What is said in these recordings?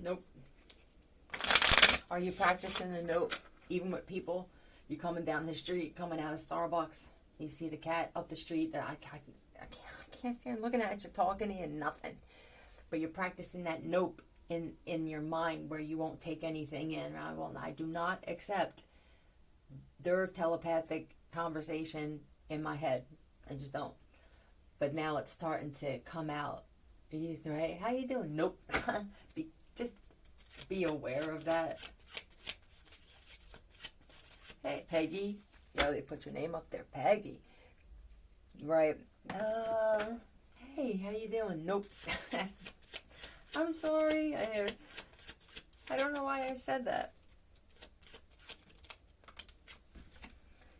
Nope. Are you practicing the nope even with people? You coming down the street, coming out of Starbucks, you see the cat up the street that I can't stand looking at you, talking to you, nothing. But you're practicing that nope in your mind where you won't take anything in. I do not accept their telepathic conversation in my head. I just don't. But now it's starting to come out. Right? How you doing? Nope. Just be aware of that. Hey, Peggy. They put your name up there. Peggy. Right. Hey, how you doing? Nope. I'm sorry. I don't know why I said that.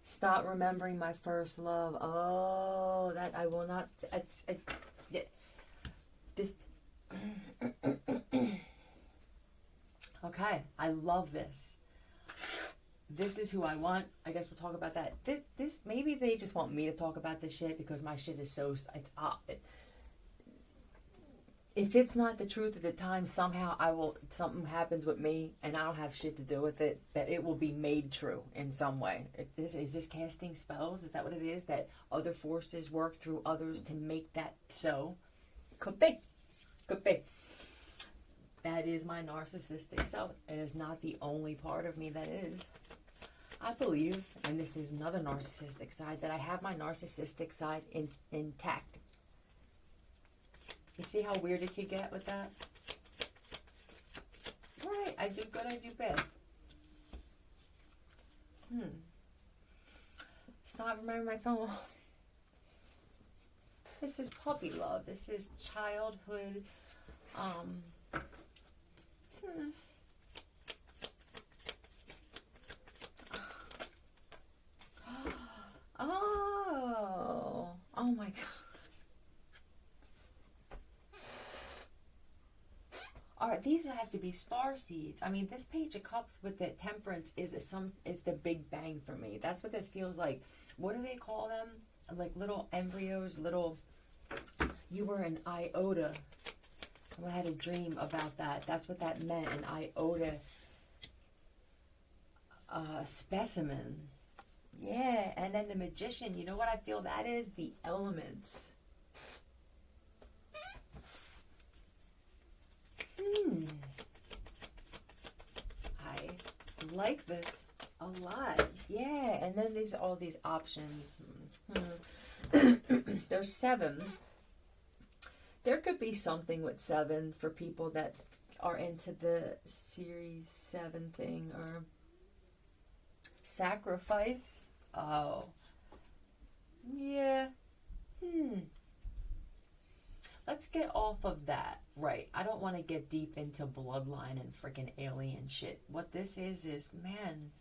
Stop remembering my first love. Oh, that I will not. This. Okay, I love this. This is who I want. I guess we'll talk about that. This maybe they just want me to talk about this shit because my shit is so if it's not the truth at the time, somehow something happens with me and I don't have shit to do with it, but it will be made true in some way. Is this casting spells? Is that what it is? That other forces work through others to make that so? Could be. Could be. That is my narcissistic self. It is not the only part of me that is. I believe, and this is another narcissistic side, that I have my narcissistic side intact. You see how weird it could get with that? Right, I do good, I do bad. Stop remembering my phone. This is puppy love. This is childhood. Oh my God. Alright, these have to be star seeds. I mean, this page of cups with the temperance is the big bang for me. That's what this feels like. What do they call them? Like little embryos, you were an iota. I had a dream about that. That's what that meant, an iota specimen. Yeah, and then the magician, you know what I feel that is? The elements. I like this a lot. Yeah, and then all these options. There's 7. There could be something with 7 for people that are into the series 7 thing, or sacrifice. Oh. Yeah. Let's get off of that. Right. I don't want to get deep into bloodline and freaking alien shit. What this is, man,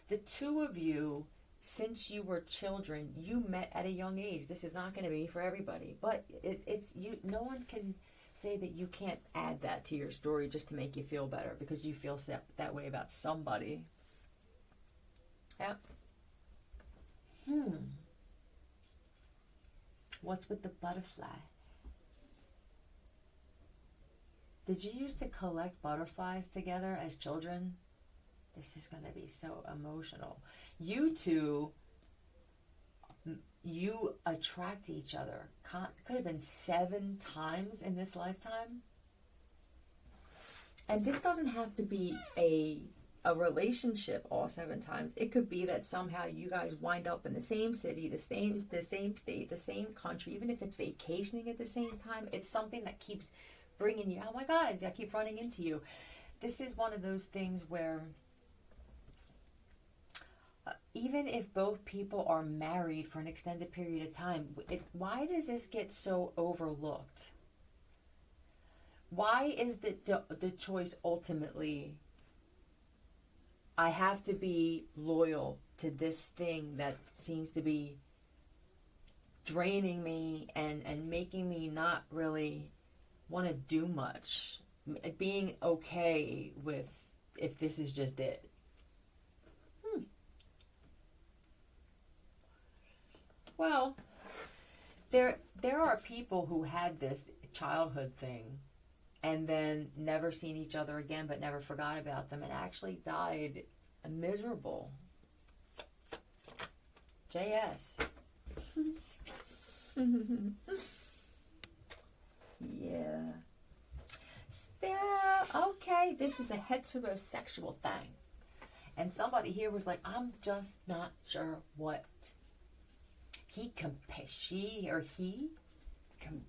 the two of you, since you were children, you met at a young age. This is not going to be for everybody, but it's you. No one can say that you can't add that to your story just to make you feel better because you feel that way about somebody. Yeah. What's with the butterfly? Did you used to collect butterflies together as children? This is going to be so emotional. You two, you attract each other. Could have been 7 times in this lifetime. And this doesn't have to be a relationship all 7 times. It could be that somehow you guys wind up in the same city, the same state, the same country. Even if it's vacationing at the same time, it's something that keeps bringing you. Oh my God, I keep running into you. This is one of those things where even if both people are married for an extended period of time, why does this get so overlooked? Why is the choice ultimately, I have to be loyal to this thing that seems to be draining me and making me not really want to do much, being okay with if this is just it. Well, there are people who had this childhood thing and then never seen each other again, but never forgot about them, and actually died miserable. JS. Yeah. Still, okay, this is a heterosexual thing. And somebody here was like, I'm just not sure what she or he,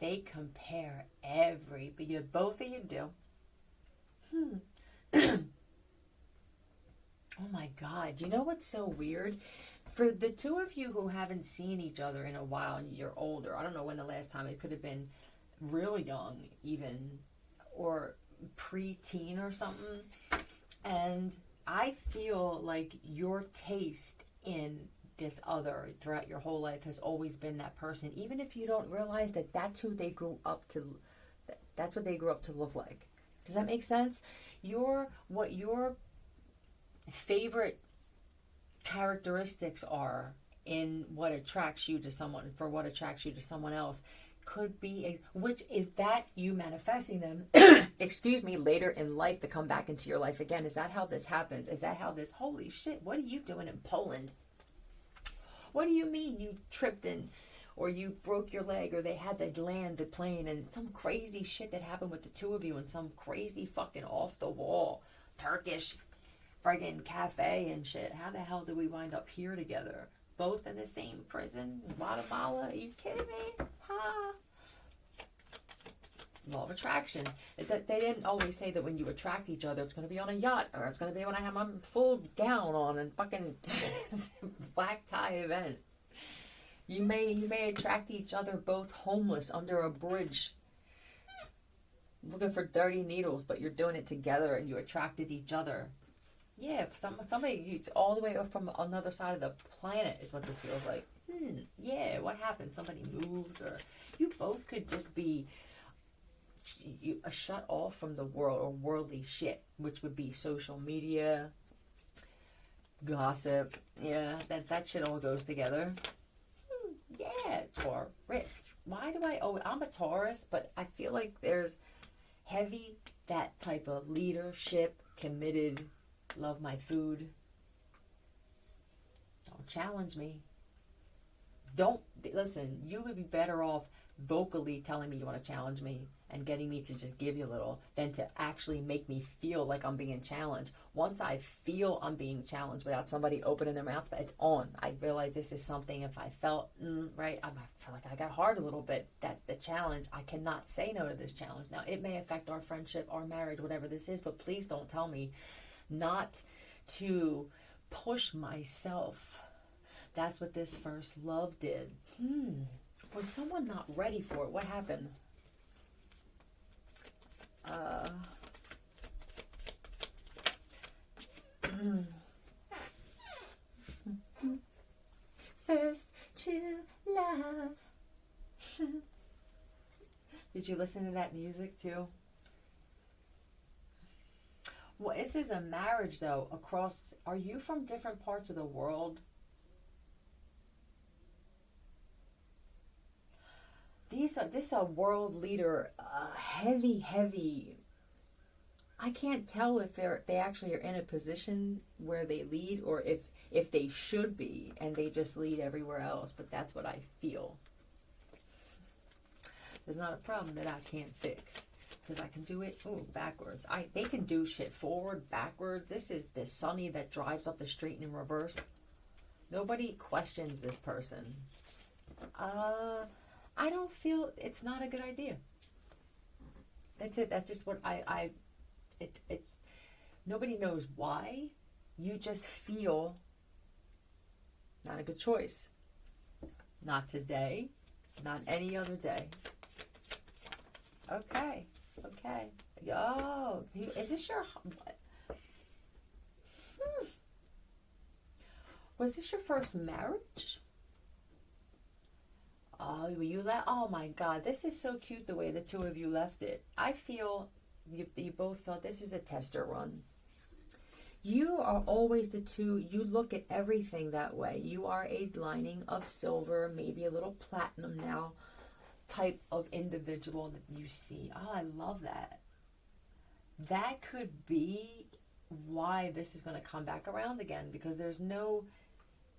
they compare everybody, both of you do. Oh my God, you know what's so weird? For the two of you who haven't seen each other in a while and you're older, I don't know when the last time, it could have been real young even, or pre-teen or something. And I feel like your taste in this other throughout your whole life has always been that person, even if you don't realize that that's who they grew up to, that's what they grew up to look like. Does that make sense? What your favorite characteristics are in what attracts you to someone, for what attracts you to someone else, could be which is that you manifesting them excuse me, later in life to come back into your life again. Is that how this happens? Is that how this, holy shit, what are you doing in Poland? What do you mean you tripped in, or you broke your leg, or they had to land the plane, and some crazy shit that happened with the two of you in some crazy fucking off the wall Turkish friggin' cafe and shit? How the hell did we wind up here together? Both in the same prison, Guatemala? Are you kidding me? Ha! Law of attraction. They didn't always say that when you attract each other, it's going to be on a yacht, or it's going to be when I have my full gown on and fucking black tie event. You may attract each other both homeless under a bridge, looking for dirty needles, but you're doing it together and you attracted each other. Yeah, somebody all the way up from another side of the planet is what this feels like. Yeah, what happened? Somebody moved, or you both could just be shut off from the world, or worldly shit, which would be social media, gossip. Yeah, that shit all goes together. Yeah, Taurus. Why do I'm a Taurus, but I feel like there's heavy, that type of leadership, committed, love my food. Don't challenge me. Don't, listen, you would be better off vocally telling me you want to challenge me and getting me to just give you a little than to actually make me feel like I'm being challenged. Once I feel I'm being challenged without somebody opening their mouth, but it's on. I realize this is something, if I felt, right, I feel like I got hard a little bit. That's the challenge. I cannot say no to this challenge. Now, it may affect our friendship, our marriage, whatever this is, but please don't tell me not to push myself. That's what this first love did. Was someone not ready for it? What happened? First true love. Did you listen to that music too? Well, this is a marriage though, across, are you from different parts of the world? This is a world leader, heavy. I can't tell if they actually are in a position where they lead, or if they should be and they just lead everywhere else, but that's what I feel. There's not a problem that I can't fix, because I can do it backwards. They can do shit forward, backwards. This is the Sunny that drives up the street in reverse. Nobody questions this person. I don't feel, it's not a good idea. That's it. That's just what it's nobody knows why. You just feel not a good choice. Not today, not any other day. Okay. Yo, is this your, was this your first marriage? Oh, you left? Oh my God, this is so cute the way the two of you left it. I feel you both felt this is a tester run. You are always the two, you look at everything that way. You are a lining of silver, maybe a little platinum now, type of individual that you see. Oh, I love that. that could be why this is going to come back around again, because there's no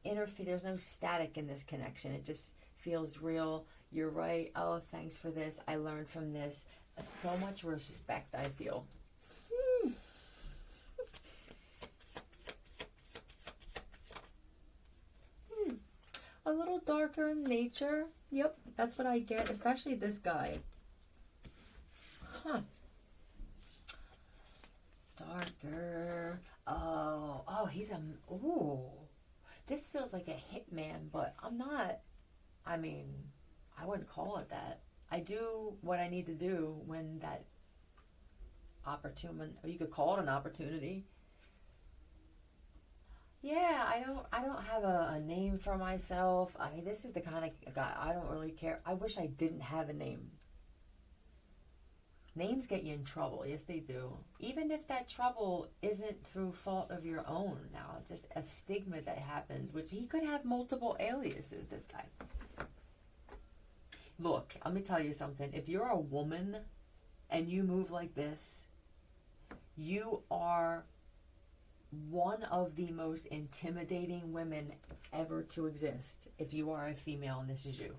there's no static in this connection. It just feels real. You're right. Oh, thanks for this. I learned from this. So much respect, I feel. A little darker in nature. Yep, that's what I get, especially this guy. Huh. Darker. Oh, he's a... Ooh. This feels like a hitman, but I'm not... I mean, I wouldn't call it that. I do what I need to do when that opportune... You could call it an opportunity. Yeah, I don't have a name for myself. I mean, this is the kind of guy, I don't really care. I wish I didn't have a name. Names get you in trouble. Yes, they do. Even if that trouble isn't through fault of your own now. Just a stigma that happens, which he could have multiple aliases, this guy. Look, let me tell you something. If you're a woman and you move like this, you are one of the most intimidating women ever to exist if you are a female and this is you.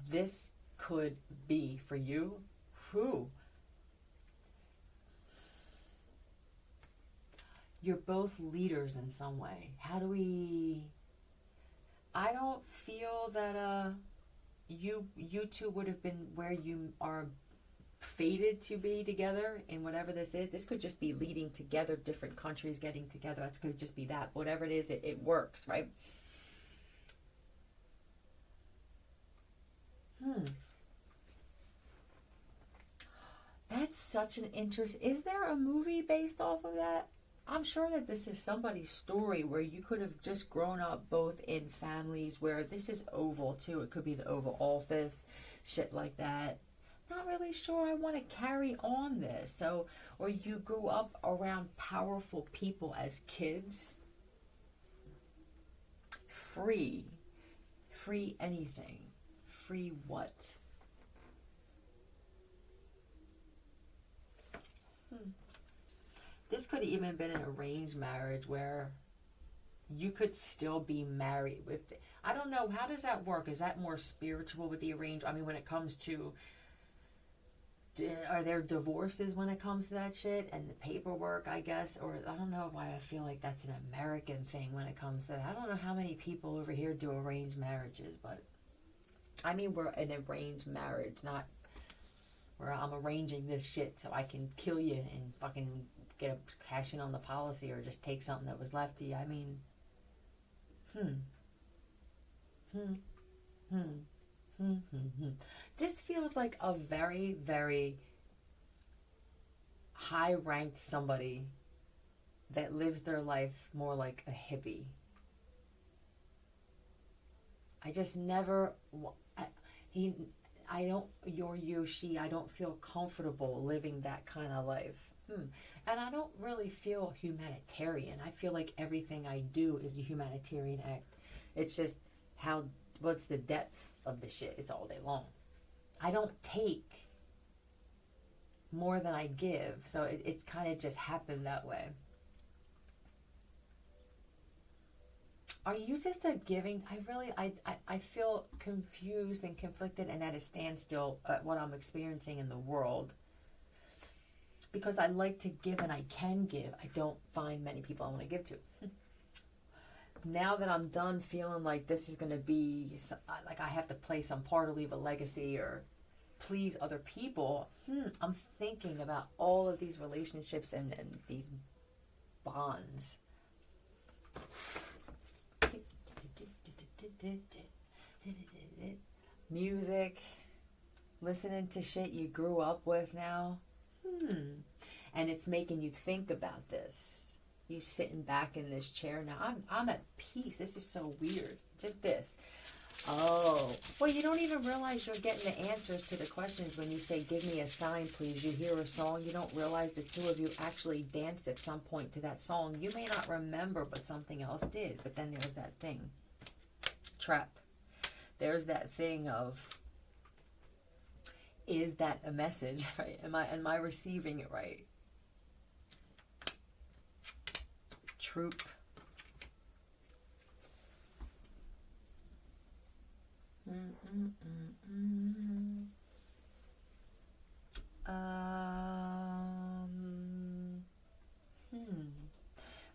This could be for you who you're both leaders in some way. How do we... I don't feel that you two would have been where you are fated to be together in whatever this is. This could just be leading together, different countries getting together. That could just be that. Whatever it is, it works, right? That's such an interest. Is there a movie based off of that? I'm sure that this is somebody's story where you could have just grown up both in families where this is Oval too. It could be the Oval Office, shit like that. Not really sure I want to carry on this. So, or you grew up around powerful people as kids. Free anything. Free what? This could have even been an arranged marriage where you could still be married with... I don't know, how does that work? Is that more spiritual with the arranged... I mean, when it comes to... Are there divorces when it comes to that shit? And the paperwork, I guess? Or I don't know why I feel like that's an American thing when it comes to that. I don't know how many people over here do arranged marriages, but... I mean, we're an arranged marriage, not where I'm arranging this shit so I can kill you and fucking get a cash in on the policy or just take something that was left to you. I mean, This feels like a very, very high-ranked somebody that lives their life more like a hippie. I just never... I don't... she, I don't feel comfortable living that kind of life. And I don't really feel humanitarian. I feel like everything I do is a humanitarian act. It's just what's the depth of the shit? It's all day long. I don't take more than I give. So it's kind of just happened that way. Are you just a giving? I feel confused and conflicted and at a standstill at what I'm experiencing in the world. Because I like to give and I can give. I don't find many people I want to give to. Now that I'm done feeling like this is going to be, like I have to play some part or leave a legacy or please other people, I'm thinking about all of these relationships and these bonds. Music, listening to shit you grew up with now. And it's making you think about this. You sitting back in this chair now. I'm at peace. This is so weird. Just this. Oh. Well, you don't even realize you're getting the answers to the questions when you say, give me a sign, please. You hear a song. You don't realize the two of you actually danced at some point to that song. You may not remember, but something else did. But then there's that thing. Trap. There's that thing of... is that a message, right? Am I receiving it right? Troop.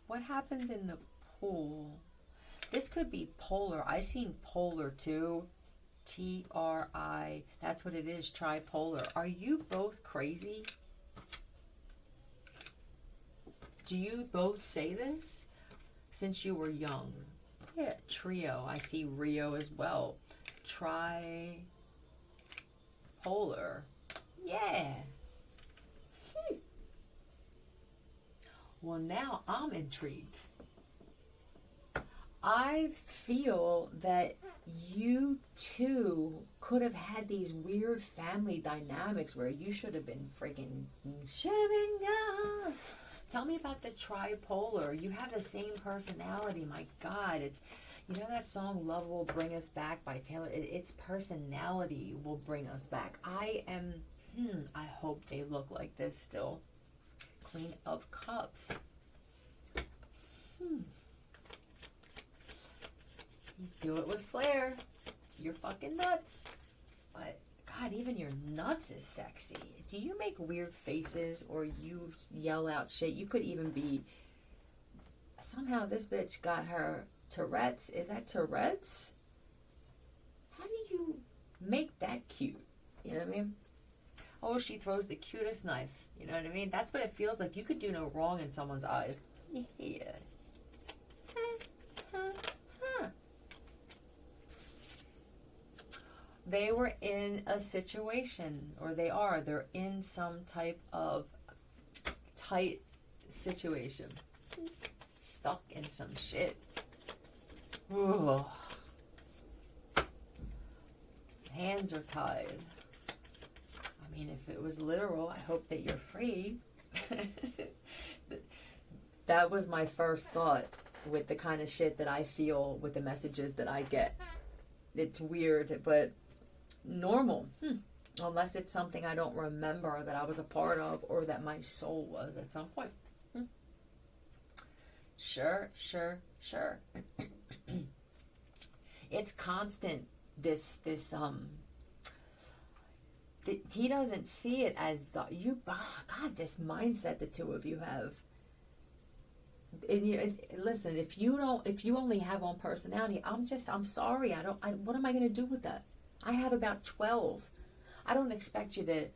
What happened in the pool? This could be polar. I seen polar too. Tri. That's what it is. Tripolar. Are you both crazy? Do you both say this since you were young? Yeah. Trio. I see Rio as well. Tripolar. Yeah. Well, now I'm intrigued. I feel that you two could have had these weird family dynamics where you should have been gone. Tell me about the tripolar. You have the same personality. My God, it's, you know that song "Love Will Bring Us Back" by Taylor. Its personality will bring us back. I hope they look like this still. Queen of Cups. You do it with flair. You're fucking nuts. But, God, even your nuts is sexy. Do you make weird faces or you yell out shit? You could even be... Somehow this bitch got her Tourette's. Is that Tourette's? How do you make that cute? You know what I mean? Oh, she throws the cutest knife. You know what I mean? That's what it feels like. You could do no wrong in someone's eyes. Yeah. They were in a situation, or they're in some type of tight situation. Stuck in some shit. Ugh. Hands are tied. I mean, if it was literal, I hope that you're free. That was my first thought with the kind of shit that I feel with the messages that I get. It's weird, but normal. Unless it's something I don't remember that I was a part of or that my soul was at some point. Sure. It's constant, he doesn't see it as God, this mindset the two of you have. And listen, if you only have one personality, I'm sorry. What am I going to do with that? I have about 12. I don't expect you to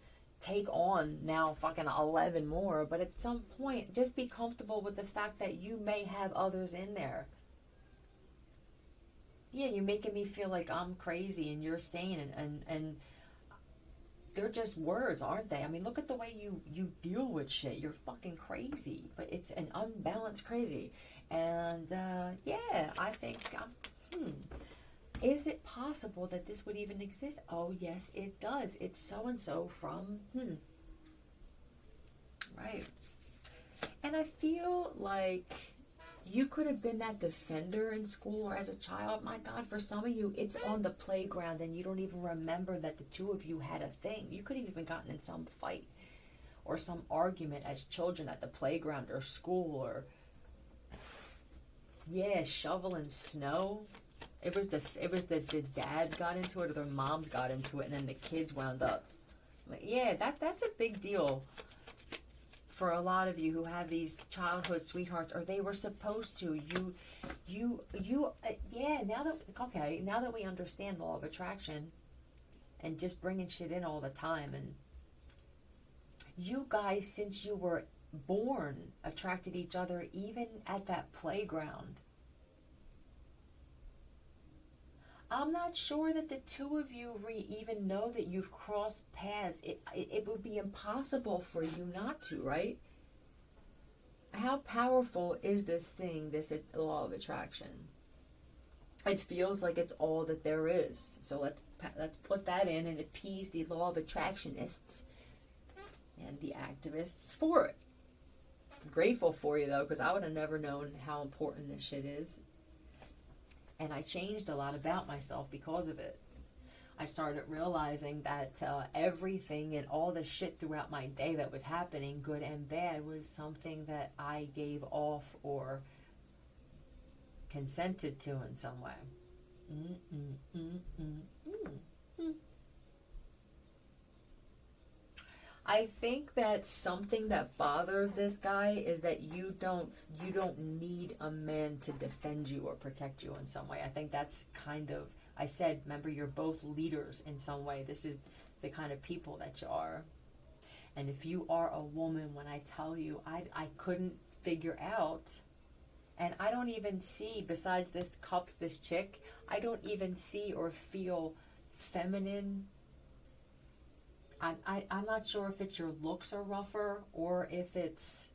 take on now fucking 11 more, but at some point, just be comfortable with the fact that you may have others in there. Yeah, you're making me feel like I'm crazy and you're sane, and they're just words, aren't they? I mean, look at the way you deal with shit. You're fucking crazy, but it's an unbalanced crazy. And yeah, I think is it possible that this would even exist? Oh yes, it does. It's so and so from right. And I feel like you could have been that defender in school or as a child. My God, for some of you, it's on the playground and you don't even remember that the two of you had a thing. You could have even gotten in some fight or some argument as children at the playground or school, or shoveling snow. It was the dad got into it or their moms got into it, and then the kids wound up. Yeah, that's a big deal for a lot of you who have these childhood sweethearts, or they were supposed to. Now that we understand law of attraction and just bringing shit in all the time, and you guys, since you were born, attracted each other even at that playground. I'm not sure that the two of you even know that you've crossed paths. It would be impossible for you not to, right? How powerful is this thing, this law of attraction? It feels like it's all that there is. So let's put that in and appease the law of attractionists and the activists for it. I'm grateful for you, though, because I would have never known how important this shit is. And I changed a lot about myself because of it. I started realizing that everything and all the shit throughout my day that was happening, good and bad, was something that I gave off or consented to in some way. I think that something that bothered this guy is that you don't need a man to defend you or protect you in some way. I think that's kind of, I said, remember, you're both leaders in some way. This is the kind of people that you are. And if you are a woman, when I tell you, I couldn't figure out, and I don't even see, besides this cup, this chick, I don't even see or feel feminine. I'm not sure if it's your looks are rougher or if it's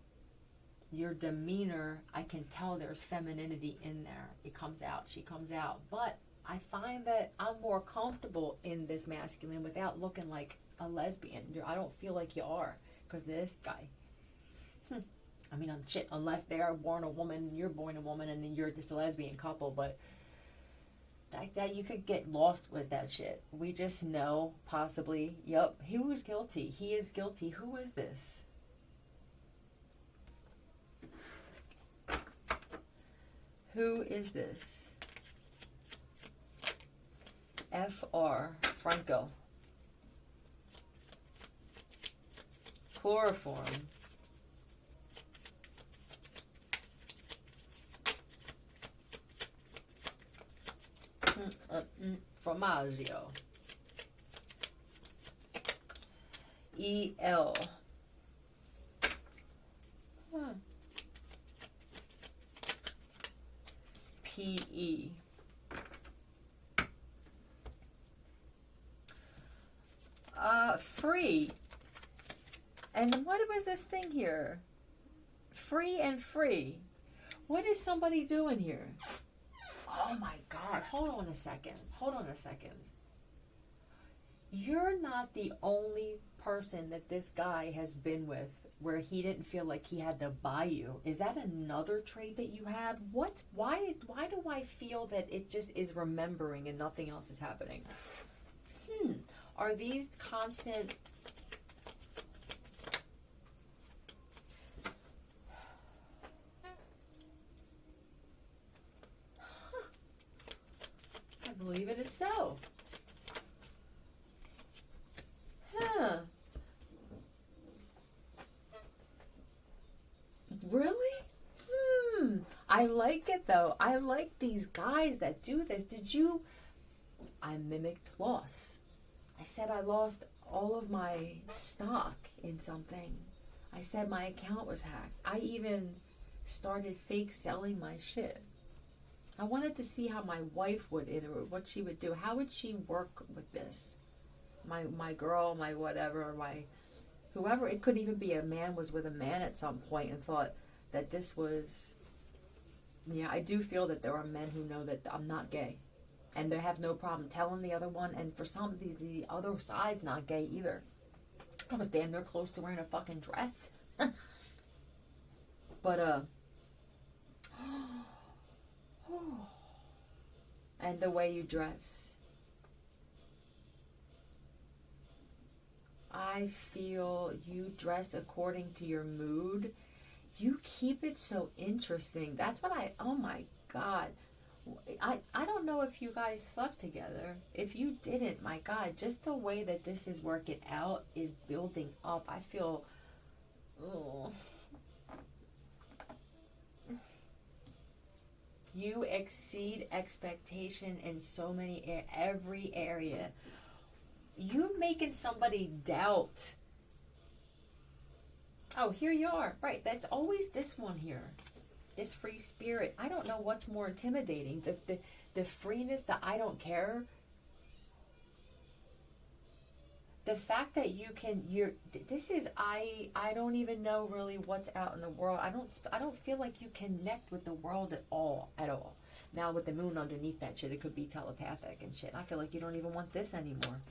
your demeanor. I can tell there's femininity in there. It comes out. She comes out. But I find that I'm more comfortable in this masculine without looking like a lesbian. I don't feel like you are, because this guy. I mean, shit, unless they are born a woman, you're born a woman, and then you're just a lesbian couple, but like that, you could get lost with that shit. We just know, possibly, yep, who is guilty? He is guilty. Who is this? Who is this? F.R. Franco. Chloroform. Formaggio. E.L. P.E. Free. And what was this thing here? Free and free. What is somebody doing here? Oh my God, hold on a second. You're not the only person that this guy has been with where he didn't feel like he had to buy you. Is that another trait that you have? What? Why do I feel that it just is remembering and nothing else is happening? Are these constant... I believe it is so. Really? I like it though. I like these guys that do this. I mimicked loss. I said I lost all of my stock in something. I said my account was hacked. I even started fake selling my shit. I wanted to see how my wife would, or what she would do. How would she work with this? My girl, my whatever, my whoever. It could even be a man was with a man at some point and thought that this was... Yeah, I do feel that there are men who know that I'm not gay. And they have no problem telling the other one. And for some of the other side's not gay either. I was damn near close to wearing a fucking dress. But, and the way you dress. I feel you dress according to your mood. You keep it so interesting. That's what oh my God. I don't know if you guys slept together. If you didn't, my God, just the way that this is working out is building up. I feel, you exceed expectation in so many, every area. You making somebody doubt. Oh, here you are. Right, that's always this one here. This free spirit. I don't know what's more intimidating. The freeness, the I don't care. The fact that you can, I don't even know really what's out in the world. I don't feel like you connect with the world at all. Now with the moon underneath that shit, it could be telepathic and shit. I feel like you don't even want this anymore.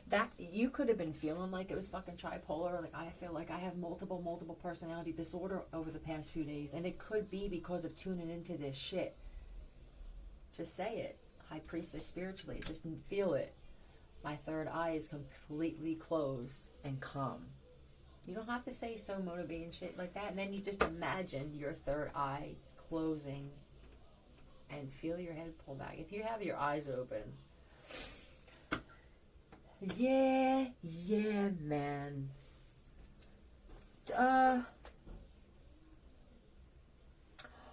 That you could have been feeling like it was fucking tripolar. Like I feel like I have multiple personality disorder over the past few days, and it could be because of tuning into this shit. Just say it. High priestess spiritually. Just feel it. My third eye is completely closed and calm. You don't have to say so motivating shit like that. And then you just imagine your third eye closing and feel your head pull back. If you have your eyes open. Yeah, man.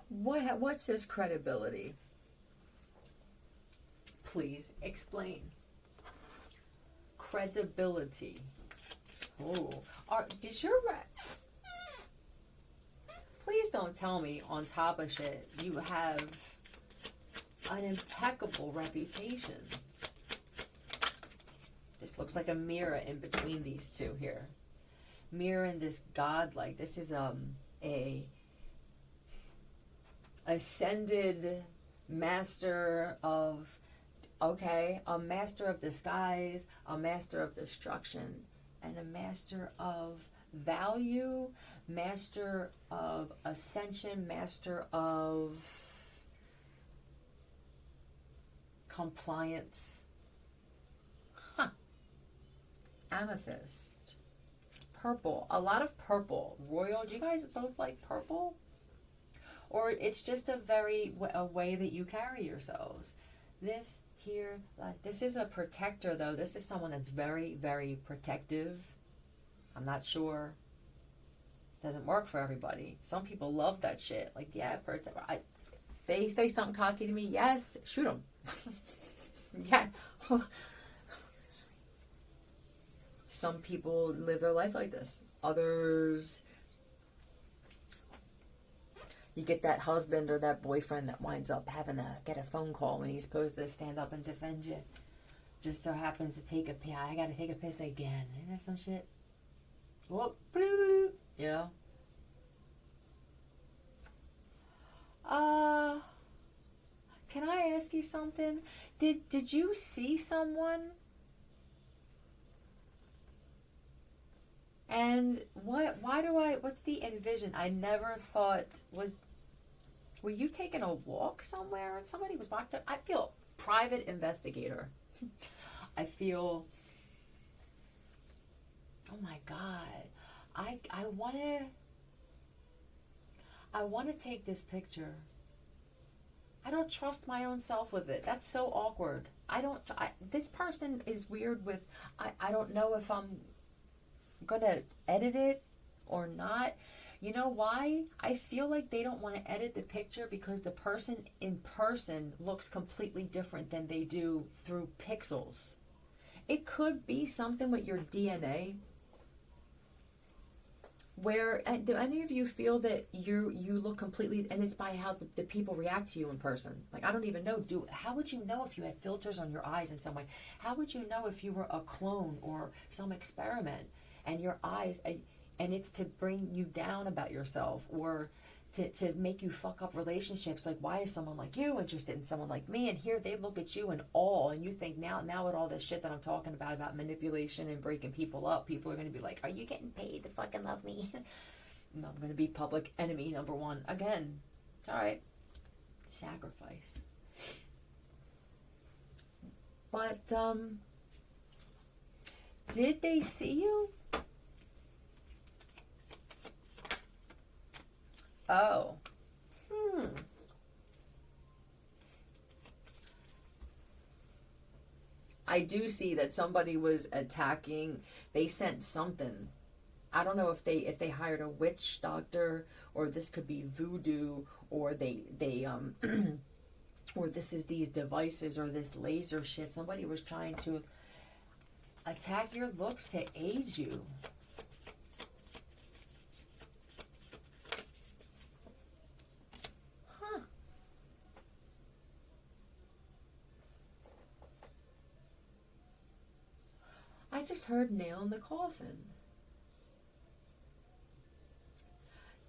What's his credibility? Please explain. Credibility. Oh, please don't tell me on top of shit you have an impeccable reputation. This looks like a mirror in between these two here. Mirror and this godlike. This is a ascended master of, okay, a master of disguise, a master of destruction, and a master of value, master of ascension, master of compliance. Huh. Amethyst. Purple. A lot of purple. Royal. Do you guys both like purple? Or it's just a way that you carry yourselves. This here, this is a protector though. This is someone that's very, very protective. I'm not sure. Doesn't work for everybody. Some people love that shit. Like, yeah, they say something cocky to me. Yes, shoot them. Yeah. Some people live their life like this. Others, you get that husband or that boyfriend that winds up having to get a phone call when he's supposed to stand up and defend you. Just so happens to take a piss. I gotta take a piss again. Isn't that some shit? Whoop, bloop, you know? Can I ask you something? Did you see someone? And what's the envision? I never thought were you taking a walk somewhere and somebody was walked up? I feel private investigator. I feel, oh my God, I want to take this picture. I don't trust my own self with it. That's so awkward. This person is weird with, I don't know if I'm gonna edit it or not. You know why? I feel like they don't want to edit the picture because the person in person looks completely different than they do through pixels. It could be something with your DNA where, do any of you feel that you look completely, and it's by how the people react to you in person? Like, I don't even know. How would you know if you had filters on your eyes in some way? How would you know if you were a clone or some experiment? And your eyes, and it's to bring you down about yourself or to make you fuck up relationships. Like, why is someone like you interested in someone like me? And here they look at you in awe, and you think now with all this shit that I'm talking about manipulation and breaking people up, people are going to be like, are you getting paid to fucking love me? And I'm going to be public enemy number one. Again, it's all right. Sacrifice. But, did they see you? Oh. I do see that somebody was attacking. They sent something. I don't know if they hired a witch doctor, or this could be voodoo, or they or this is these devices or this laser shit. Somebody was trying to attack your looks to age you. I just heard nail in the coffin.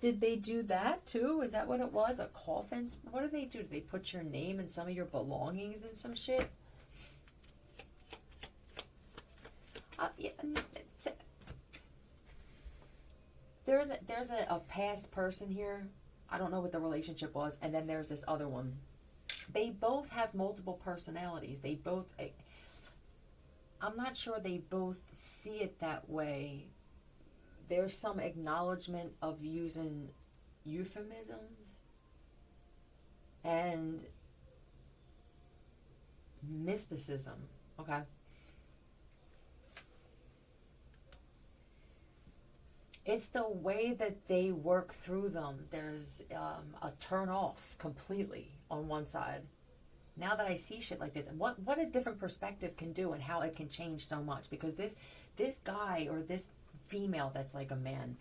Did they do that too? Is that what it was? A coffin? What do they do? Do they put your name and some of your belongings in some shit? Yeah, there's a past person here. I don't know what the relationship was. And then there's this other one. they both have multiple personalities. They both, I'm not sure they both see it that way. There's some acknowledgement of using euphemisms and mysticism. Okay. It's the way that they work through them. There's a turn off completely on one side. Now that I see shit like this, and what a different perspective can do and how it can change so much. Because this guy or this female that's like a man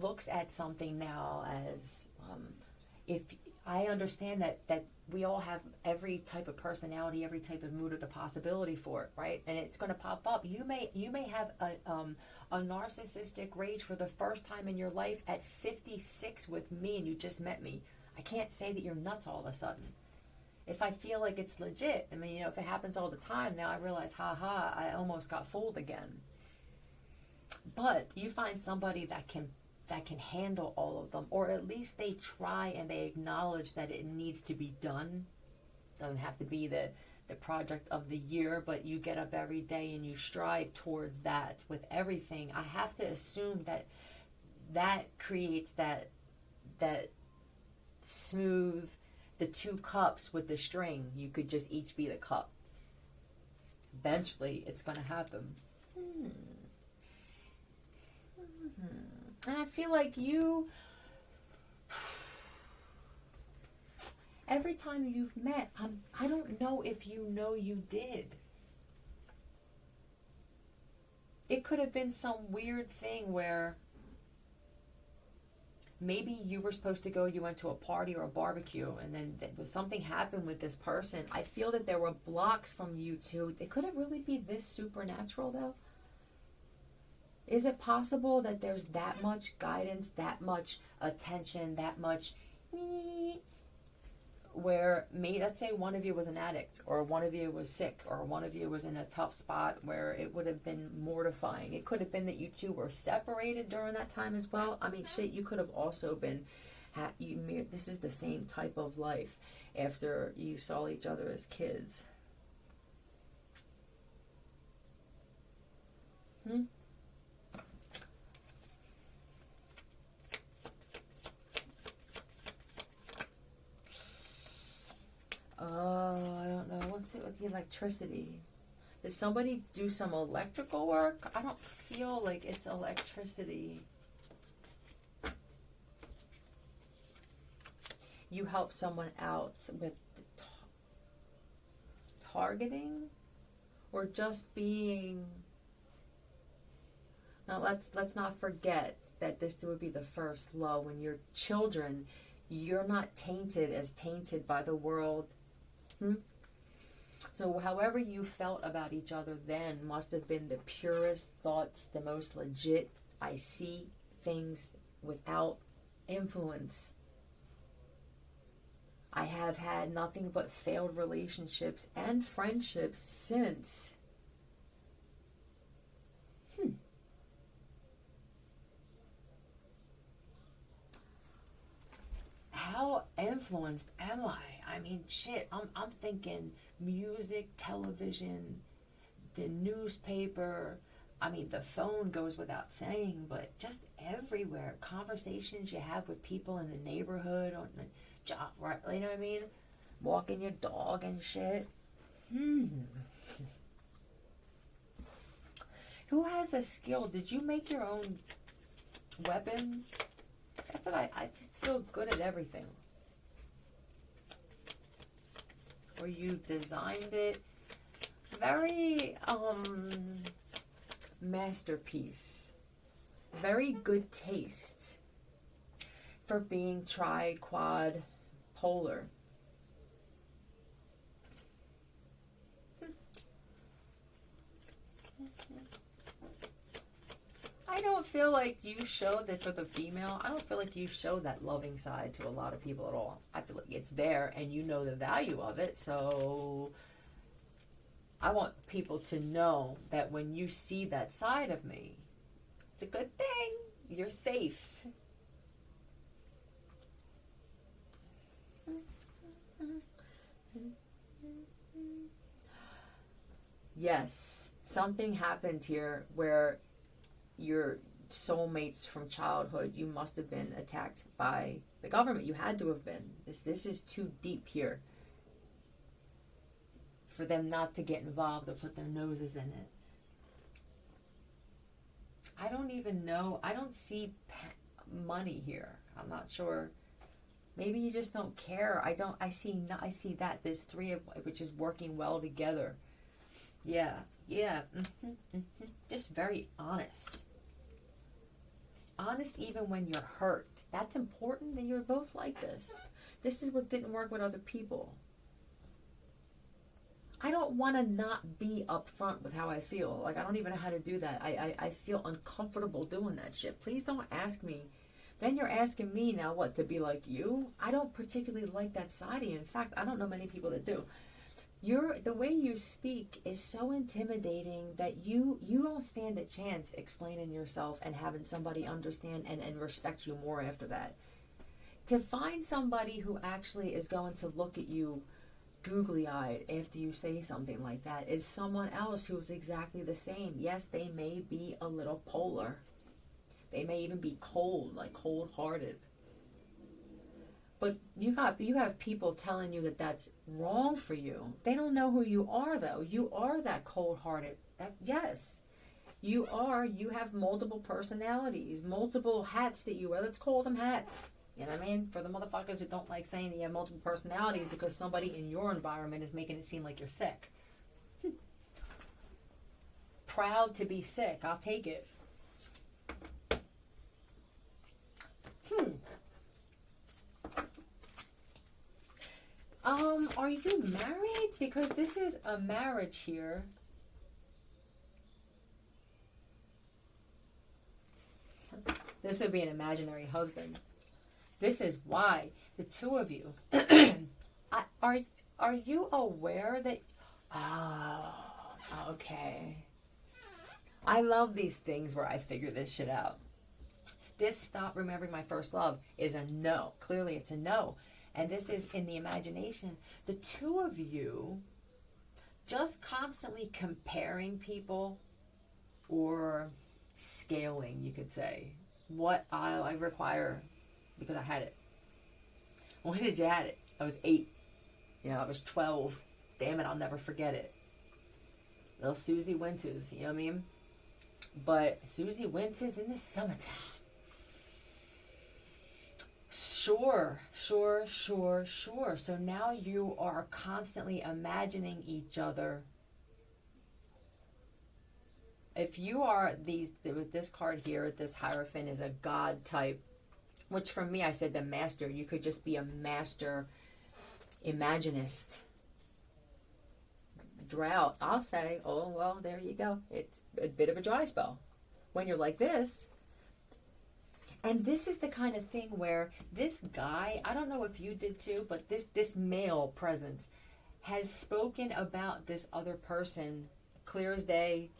looks at something now as if I understand that we all have every type of personality, every type of mood or the possibility for it, right? And it's going to pop up. You may have a narcissistic rage for the first time in your life at 56 with me, and you just met me. I can't say that you're nuts all of a sudden. If I feel like it's legit, I mean, if it happens all the time, now I realize, I almost got fooled again. But you find somebody that can handle all of them, or at least they try and they acknowledge that it needs to be done. Doesn't have to be the project of the year, but you get up every day and you strive towards that with everything. I have to assume that creates that smooth, the two cups with the string. You could just each be the cup. Eventually, it's going to happen. And I feel like you, every time you've met, I don't know if you know you did. It could have been some weird thing where maybe you were supposed to go, you went to a party or a barbecue, and then something happened with this person. I feel that there were blocks from you two. Could it really be this supernatural, though? Is it possible that there's that much guidance, that much attention, that much where let's say one of you was an addict, or one of you was sick, or one of you was in a tough spot where it would have been mortifying. It could have been that you two were separated during that time as well. I mean, shit, you could have also been, this is the same type of life after you saw each other as kids. I don't know. What's it with the electricity? Did somebody do some electrical work? I don't feel like it's electricity. You help someone out with targeting, or just being. Now let's not forget that this would be the first love. When you're children, you're not tainted by the world. So however you felt about each other then must have been the purest thoughts, the most legit. I see things without influence. I have had nothing but failed relationships and friendships since. How influenced am I? I mean, shit, I'm thinking music, television, the newspaper. I mean, the phone goes without saying, but just everywhere. Conversations you have with people in the neighborhood, on the job, right? You know what I mean? Walking your dog and shit. Who has a skill? Did you make your own weapon? That's what I just feel good at everything. Or you designed it. Very masterpiece. Very good taste for being quad, polar. I don't feel like you showed that for the female. I don't feel like you show that loving side to a lot of people at all. I feel like it's there and you know the value of it. So I want people to know that when you see that side of me, it's a good thing. You're safe. Yes, something happened here where your soulmates from childhood, you must have been attacked by the government. You had to have been. This is too deep here for them not to get involved or put their noses in it. I don't even know. I don't see money here. I'm not sure. Maybe you just don't care. I see that there's three of which is working well together. Yeah. Just very honest. Honest even when you're hurt. That's important that you're both like this. This is what didn't work with other people. I don't want to not be upfront with how I feel. Like, I don't even know how to do that. I feel uncomfortable doing that shit. Please don't ask me. Then you're asking me now what, to be like you? I don't particularly like that side of you. In fact, I don't know many people that do. The way you speak is so intimidating that you don't stand a chance explaining yourself and having somebody understand and respect you more after that. To find somebody who actually is going to look at you googly-eyed after you say something like that is someone else who's exactly the same. Yes, they may be a little polar. They may even be cold, like cold-hearted. But you have people telling you that that's wrong for you. They don't know who you are, though. You are that cold-hearted. Yes, you are. You have multiple personalities, multiple hats that you wear. Let's call them hats. You know what I mean? For the motherfuckers who don't like saying that you have multiple personalities because somebody in your environment is making it seem like you're sick. Proud to be sick. I'll take it. Are you married? Because this is a marriage here. This would be an imaginary husband. This is why the two of you are you aware that okay. I love these things where I figure this shit out. This stop remembering my first love is a no. Clearly it's a no. And this is in the imagination. The two of you just constantly comparing people or scaling, you could say. What I require because I had it. When did you have it? I was 8. I was 12. Damn it, I'll never forget it. Little Susie Winters, you know what I mean? But Susie Winters in the summertime. Sure. So now you are constantly imagining each other. If you are with this card here, this Hierophant is a God type, which for me, I said the master. You could just be a master imaginist. Drought, I'll say, oh, well, there you go. It's a bit of a dry spell. When you're like this, and this is the kind of thing where this guy, I don't know if you did too, but this male presence has spoken about this other person clear as day.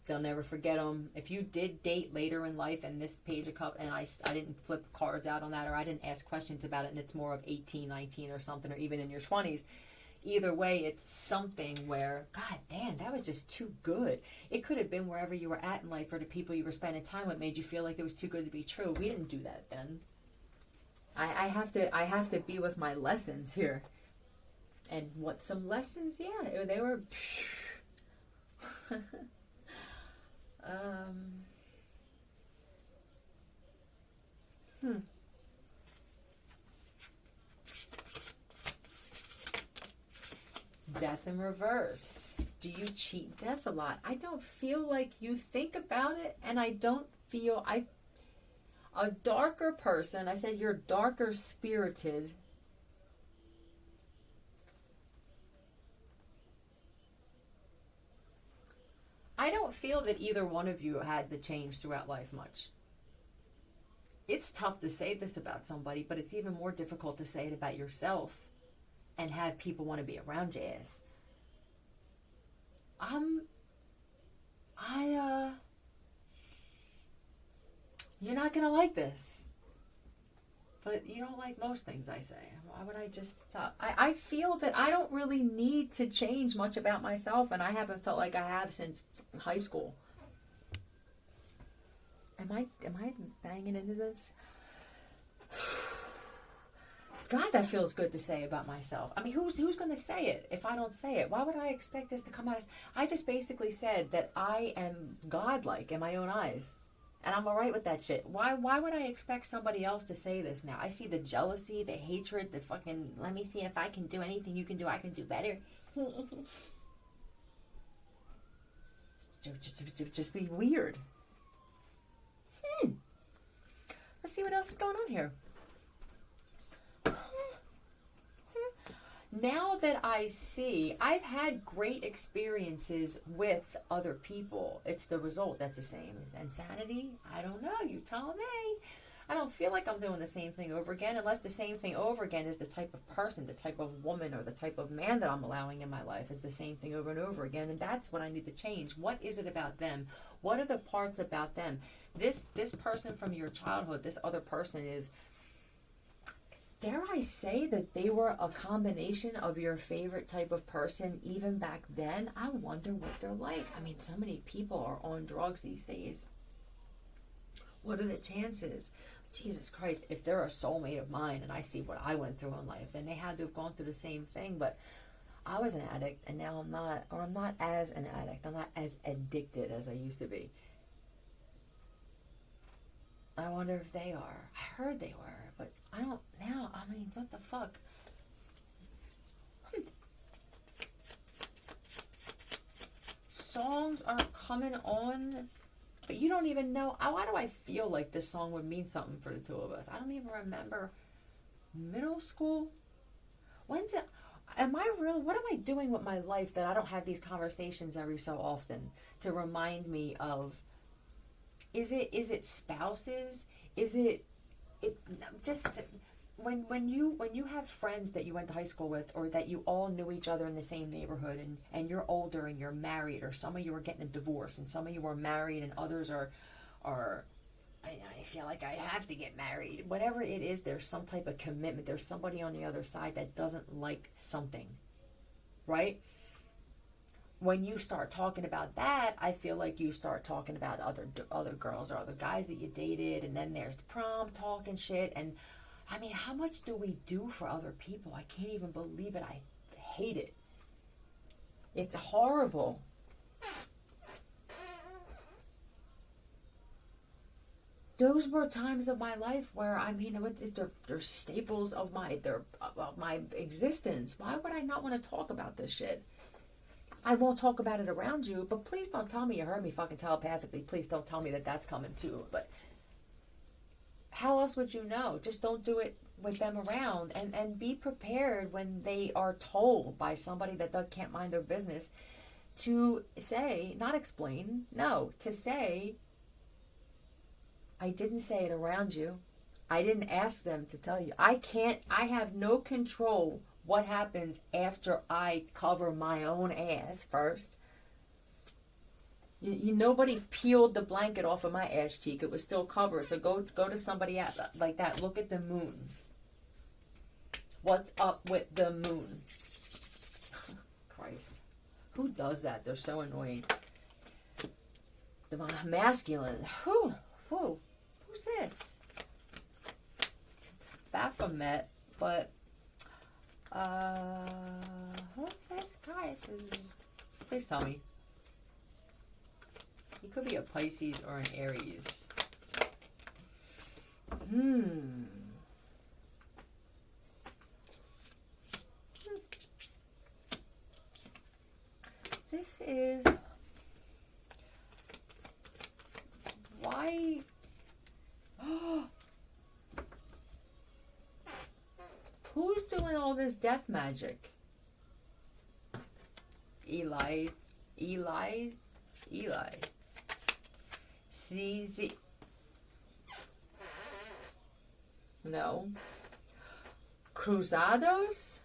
They'll never forget them. If you did date later in life and this page of cup, and I didn't flip cards out on that, or I didn't ask questions about it, and it's more of 18, 19 or something, or even in your 20s, either way, it's something where, God damn, that was just too good. It could have been wherever you were at in life or the people you were spending time with made you feel like it was too good to be true. We didn't do that then. I have to be with my lessons here. And what some lessons? Yeah, they were... Death in reverse. Do you cheat death a lot? I don't feel like you think about it, and I don't feel... A darker person, I said you're darker spirited. I don't feel that either one of you had to change throughout life much. It's tough to say this about somebody, but it's even more difficult to say it about yourself and have people want to be around your ass. You're not going to like this. But you don't like most things I say. Why would I just stop? I feel that I don't really need to change much about myself, and I haven't felt like I have since high school. Am I banging into this? God, that feels good to say about myself. I mean, who's going to say it if I don't say it? Why would I expect this to come out as... I just basically said that I am godlike in my own eyes. And I'm all right with that shit. Why would I expect somebody else to say this now? I see the jealousy, the hatred, the fucking... Let me see if I can do anything you can do. I can do better. Just be weird. Let's see what else is going on here. Now that I see, I've had great experiences with other people. It's the result that's the same. Insanity? I don't know. You tell me. I don't feel like I'm doing the same thing over again, unless the same thing over again is the type of person, the type of woman, or the type of man that I'm allowing in my life is the same thing over and over again. And that's what I need to change. What is it about them? What are the parts about them? This person from your childhood, this other person is... Dare I say that they were a combination of your favorite type of person even back then? I wonder what they're like. I mean, so many people are on drugs these days. What are the chances? Jesus Christ, if they're a soulmate of mine and I see what I went through in life, then they had to have gone through the same thing. But I was an addict and now I'm not, or I'm not as an addict. I'm not as addicted as I used to be. I wonder if they are. I heard they were, but I don't now. I mean, what the fuck? Songs are coming on, but you don't even know. Why do I feel like this song would mean something for the two of us? I don't even remember middle school. When's it? Am I real? What am I doing with my life that I don't have these conversations every so often to remind me of? Is it spouses? Is it just when you have friends that you went to high school with, or that you all knew each other in the same neighborhood, and you're older and you're married, or some of you are getting a divorce and some of you are married and others are I feel like I have to get married. Whatever it is, there's some type of commitment. There's somebody on the other side that doesn't like something, right? When you start talking about that, I feel like you start talking about other girls or other guys that you dated, and then there's the prom talk and shit. And I mean, how much do we do for other people? I can't even believe it. I hate it. It's horrible. Those were times of my life where, I mean, they're staples of my existence. Why would I not want to talk about this shit? I won't talk about it around you, but please don't tell me you heard me fucking telepathically. Please don't tell me that that's coming too. But how else would you know? Just don't do it with them around, and be prepared when they are told by somebody that can't mind their business to say, not explain, no, to say, I didn't say it around you. I didn't ask them to tell you. I have no control what happens after I cover my own ass first. Nobody peeled the blanket off of my ass cheek. It was still covered. So go to somebody else like that. Look at the moon. What's up with the moon? Christ. Who does that? They're so annoying. Divine masculine. Who's this? Baphomet, but who's this guy? Please tell me. He could be a Pisces or an Aries. This is why. Who's doing all this death magic? Eli. CZ. No. Cruzados?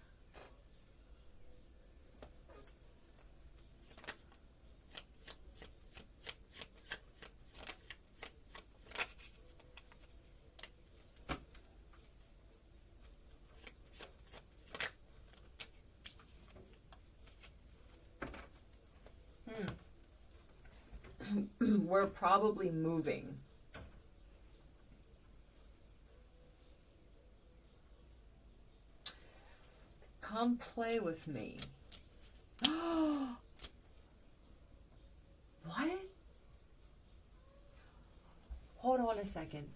we're probably moving. Come play with me. What? Hold on a second.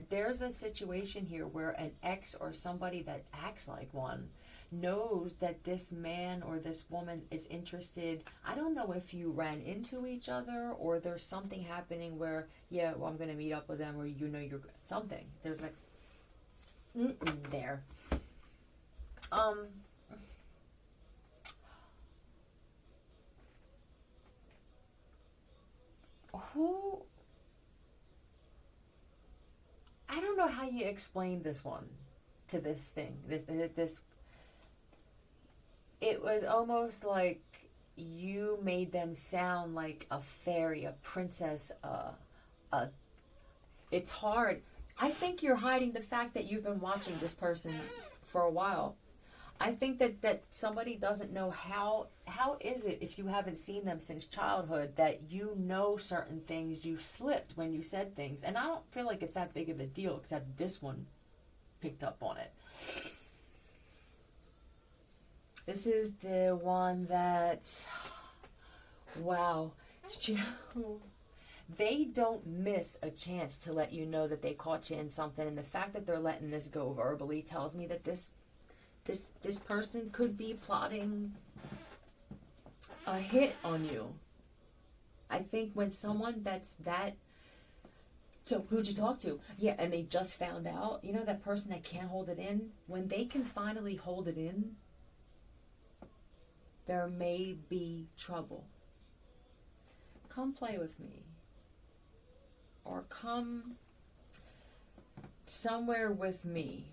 There's a situation here where an ex or somebody that acts like one knows that this man or this woman is interested. I don't know if you ran into each other or there's something happening where, yeah, well, I'm going to meet up with them, or you know you're something. There's like there. Who? I don't know how you explain this one to this thing. This. It was almost like you made them sound like a fairy, a princess, it's hard. I think you're hiding the fact that you've been watching this person for a while. I think that somebody doesn't know how is it, if you haven't seen them since childhood, that you know certain things, you slipped when you said things. And I don't feel like it's that big of a deal, except this one picked up on it. This is the one that, wow, they don't miss a chance to let you know that they caught you in something. And the fact that they're letting this go verbally tells me that this person could be plotting a hit on you. I think when someone that's that, so who'd you talk to? Yeah, and they just found out, you know, that person that can't hold it in, when they can finally hold it in, there may be trouble. Come play with me. Or come somewhere with me.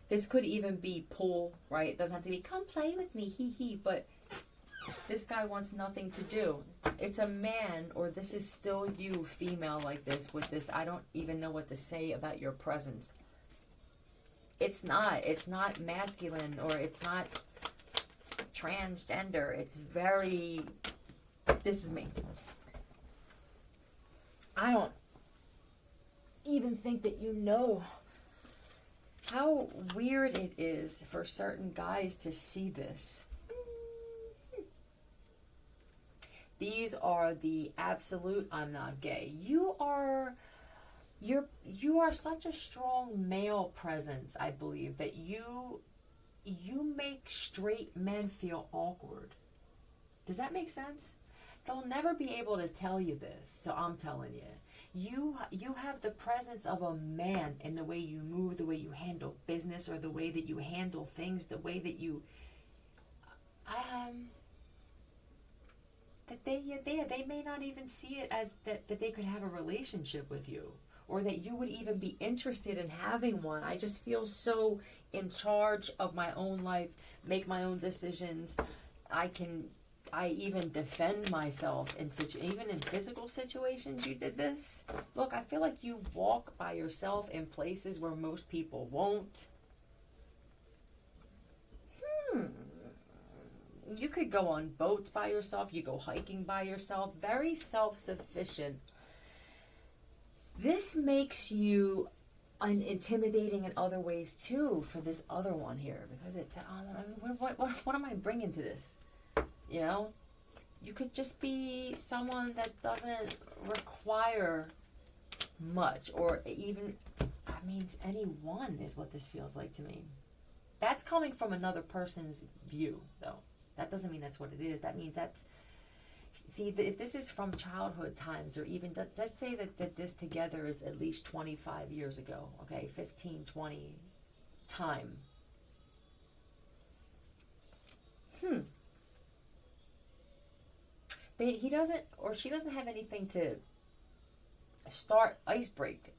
This could even be pull, right? It doesn't have to be, come play with me, hee hee. But this guy wants nothing to do. It's a man, or this is still you, female, like this, with this, I don't even know what to say about your presence. It's not masculine, or it's not transgender. It's very, this is me. I don't even think that you know how weird it is for certain guys to see this. These are the absolute, I'm not gay. You are such a strong male presence, I believe, that you make straight men feel awkward. Does that make sense? They'll never be able to tell you this, so I'm telling you. You have the presence of a man in the way you move, the way you handle business, or the way that you handle things, the way that you that they may not even see it as that they could have a relationship with you, or that you would even be interested in having one. I just feel so in charge of my own life, make my own decisions. I even defend myself even in physical situations. You did this. Look, I feel like you walk by yourself in places where most people won't. You could go on boats by yourself. You go hiking by yourself. Very self-sufficient. This makes you intimidating in other ways too for this other one here, because it's what am I bringing to this? You know, you could just be someone that doesn't require much, or even, anyone is what this feels like to me. That's coming from another person's view, though. That doesn't mean that's what it is. That means that's, see, if this is from childhood times, or even, let's say that this together is at least 25 years ago, okay, 15, 20 time. He doesn't, or she doesn't have anything to start ice break.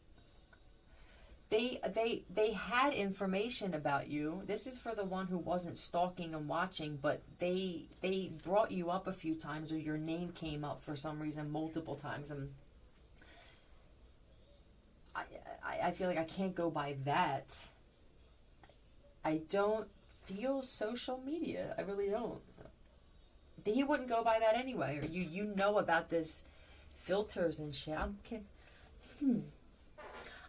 They had information about you. This is for the one who wasn't stalking and watching, but they brought you up a few times, or your name came up for some reason multiple times, and I feel like I can't go by that. I don't feel social media. I really don't. he wouldn't go by that anyway. Or you know about this filters and shit. I'm kidding.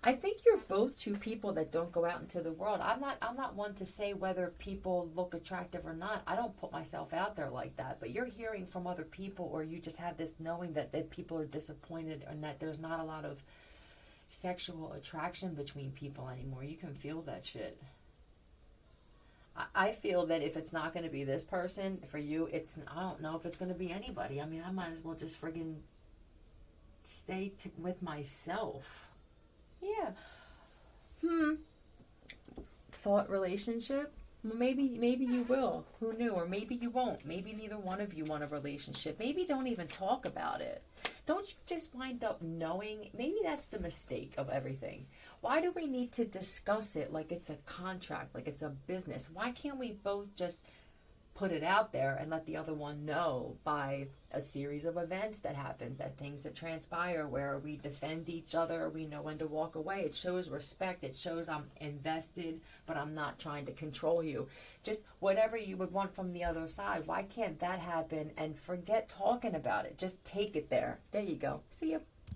I think you're both two people that don't go out into the world. I'm not one to say whether people look attractive or not. I don't put myself out there like that. But you're hearing from other people, or you just have this knowing that people are disappointed and that there's not a lot of sexual attraction between people anymore. You can feel that shit. I feel that if it's not going to be this person for you, I don't know if it's going to be anybody. I mean, I might as well just friggin' stay with myself. Yeah. Thought relationship? Well, maybe you will. Who knew? Or maybe you won't. Maybe neither one of you want a relationship. Maybe don't even talk about it. Don't you just wind up knowing? Maybe that's the mistake of everything. Why do we need to discuss it like it's a contract, like it's a business? Why can't we both just put it out there and let the other one know by a series of events that happen, that things that transpire where we defend each other, we know when to walk away. It shows respect. It shows I'm invested, but I'm not trying to control you. Just whatever you would want from the other side. Why can't that happen and forget talking about it? Just take it there. There you go. See you.